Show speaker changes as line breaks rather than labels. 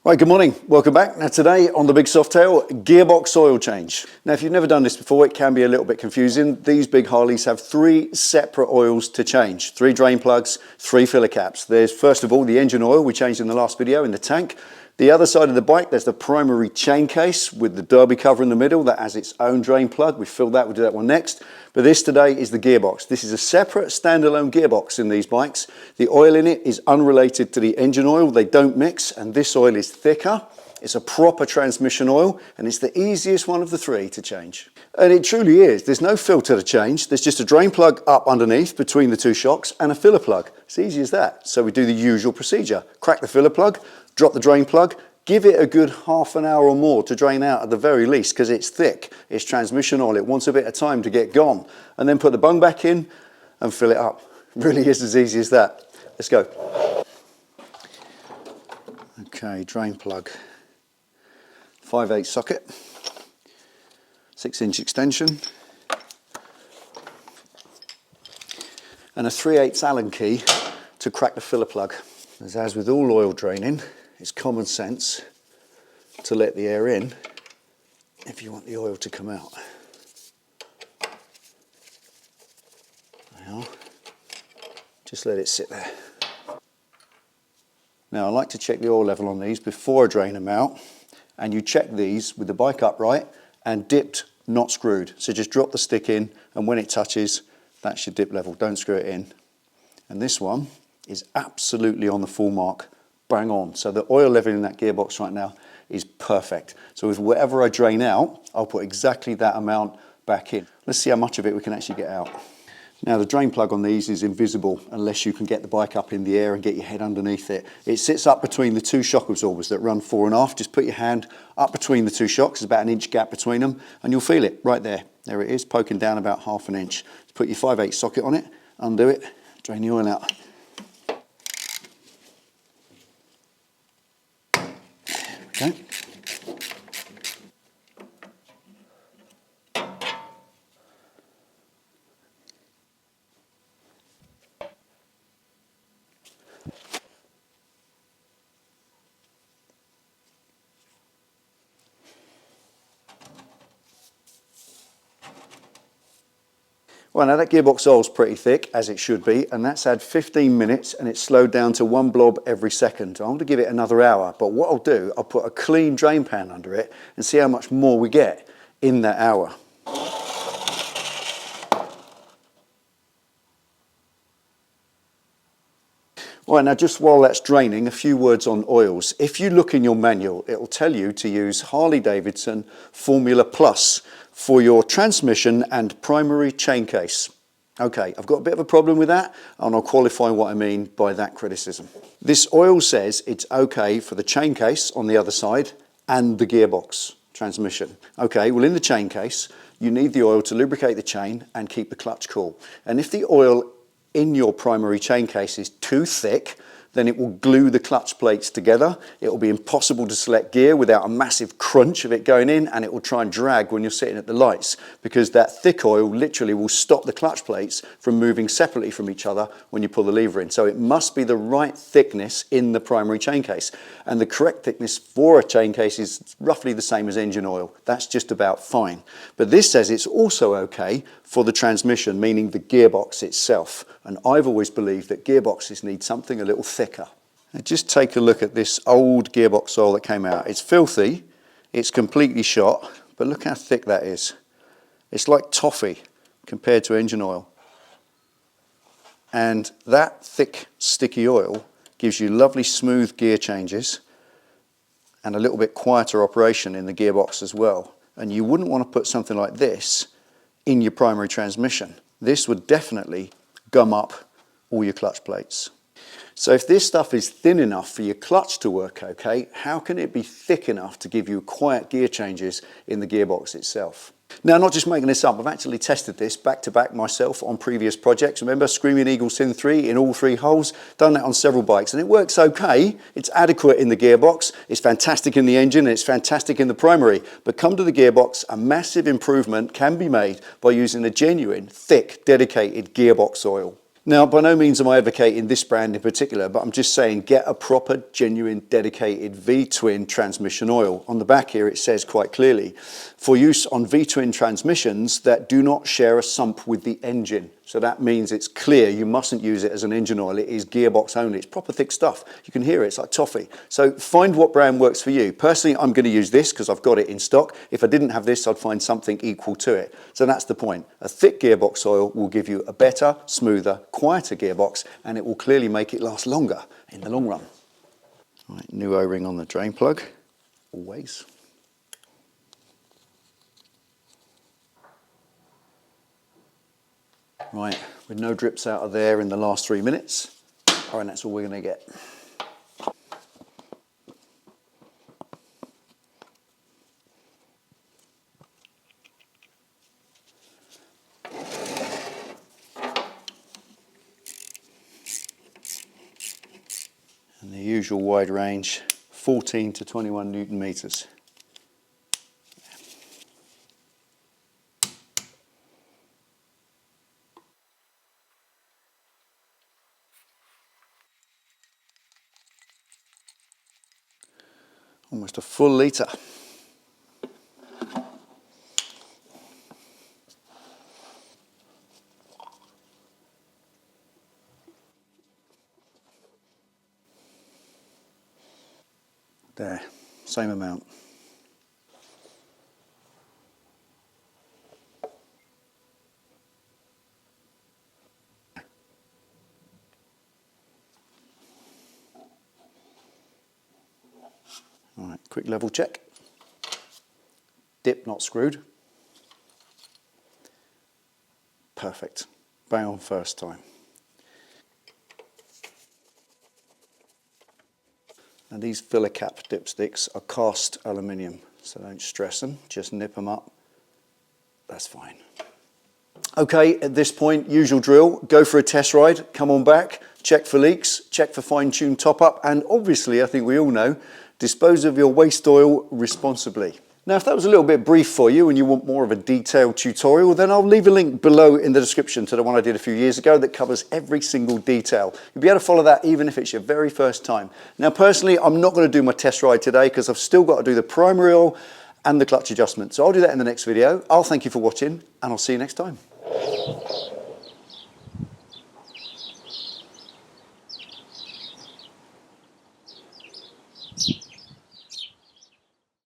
Right, good morning, welcome back. Now today on the big Softail, gearbox oil change. Now if you've never done this before, it can be a little bit confusing. These big Harleys have 3 separate oils to change. 3 drain plugs, 3 filler caps. There's first of all the engine oil we changed in the last video in the tank. The other side of the bike, there's the primary chain case with the Derby cover in the middle that has its own drain plug. We filled that, we'll do that one next. But this today is the gearbox. This is a separate standalone gearbox in these bikes. The oil in it is unrelated to the engine oil. They don't mix, and this oil is thicker. It's a proper transmission oil, and it's the easiest one of the 3 to change. And it truly is. There's no filter to change. There's just a drain plug up underneath between the 2 shocks and a filler plug. It's easy as that. So we do the usual procedure. Crack the filler plug, drop the drain plug, give it a good half an hour or more to drain out at the very least, because it's thick, it's transmission oil, it wants a bit of time to get gone. And then put the bung back in and fill it up. It really is as easy as that. Let's go. Okay, drain plug. 5/8 socket, 6-inch extension, and a 3/8 Allen key to crack the filler plug. As with all oil draining, it's common sense to let the air in if you want the oil to come out. Now, just let it sit there. Now I like to check the oil level on these before I drain them out, and you check these with the bike upright and dipped, not screwed. So just drop the stick in, and when it touches, that's your dip level, don't screw it in. And this one is absolutely on the full mark, bang on. So the oil level in that gearbox right now is perfect. So with whatever I drain out, I'll put exactly that amount back in. Let's see how much of it we can actually get out. Now the drain plug on these is invisible unless you can get the bike up in the air and get your head underneath it. It sits up between the 2 shock absorbers that run 4.5. Just put your hand up between the 2 shocks, there's about an inch gap between them, and you'll feel it right there. There it is, poking down about half an inch. Just put your 5/8 socket on it, undo it, drain the oil out. Okay. Well, now that gearbox oil is pretty thick, as it should be, and that's had 15 minutes and it's slowed down to 1 blob every second. I want to give it another hour, but what I'll do, I'll put a clean drain pan under it and see how much more we get in that hour. Right, now just while that's draining, a few words on oils. If you look in your manual, it'll tell you to use Harley-Davidson Formula Plus for your transmission and primary chain case. Okay, I've got a bit of a problem with that, and I'll qualify what I mean by that criticism. This oil says it's okay for the chain case on the other side and the gearbox transmission. Okay, well in the chain case, you need the oil to lubricate the chain and keep the clutch cool. And if the oil in your primary chain case is too thick, then it will glue the clutch plates together. It will be impossible to select gear without a massive crunch of it going in, and it will try and drag when you're sitting at the lights, because that thick oil literally will stop the clutch plates from moving separately from each other when you pull the lever in. So it must be the right thickness in the primary chain case. And the correct thickness for a chain case is roughly the same as engine oil. That's just about fine. But this says it's also okay for the transmission, meaning the gearbox itself. And I've always believed that gearboxes need something a little thicker. Now just take a look at this old gearbox oil that came out. It's filthy, it's completely shot, but look how thick that is. It's like toffee compared to engine oil. And that thick, sticky oil gives you lovely smooth gear changes and a little bit quieter operation in the gearbox as well. And you wouldn't want to put something like this in your primary transmission. This would definitely gum up all your clutch plates. So if this stuff is thin enough for your clutch to work okay, how can it be thick enough to give you quiet gear changes in the gearbox itself? Now, I'm not just making this up, I've actually tested this back to back myself on previous projects. Remember, Screaming Eagle Sin 3 in all 3 holes, done that on several bikes, and it works okay. It's adequate in the gearbox, it's fantastic in the engine, and it's fantastic in the primary. But come to the gearbox, a massive improvement can be made by using a genuine, thick, dedicated gearbox oil. Now, by no means am I advocating this brand in particular, but I'm just saying get a proper, genuine, dedicated V-twin transmission oil. On the back here it says quite clearly, for use on V-twin transmissions that do not share a sump with the engine. So that means it's clear you mustn't use it as an engine oil. It is gearbox only. It's proper thick stuff. You can hear it. It's like toffee. So find what brand works for you. Personally, I'm going to use this because I've got it in stock. If I didn't have this, I'd find something equal to it. So that's the point. A thick gearbox oil will give you a better, smoother, quieter gearbox, and it will clearly make it last longer in the long run. Right, new O-ring on the drain plug, always. Right, with no drips out of there in the last 3 minutes. All right, that's all we're going to get. And the usual wide range, 14 to 21 Newton meters. Almost a full litre. There, same amount. All right, quick level check. Dip not screwed. Perfect. Bang on first time. And these filler cap dipsticks are cast aluminium, so don't stress them, just nip them up. That's fine. Okay, at this point, usual drill, go for a test ride, come on back, check for leaks, check for fine-tuned top-up, and obviously, I think we all know, dispose of your waste oil responsibly. Now, if that was a little bit brief for you and you want more of a detailed tutorial, then I'll leave a link below in the description to the one I did a few years ago that covers every single detail. You'll be able to follow that even if it's your very first time. Now, personally, I'm not going to do my test ride today because I've still got to do the primary oil and the clutch adjustment. So I'll do that in the next video. I'll thank you for watching and I'll see you next time.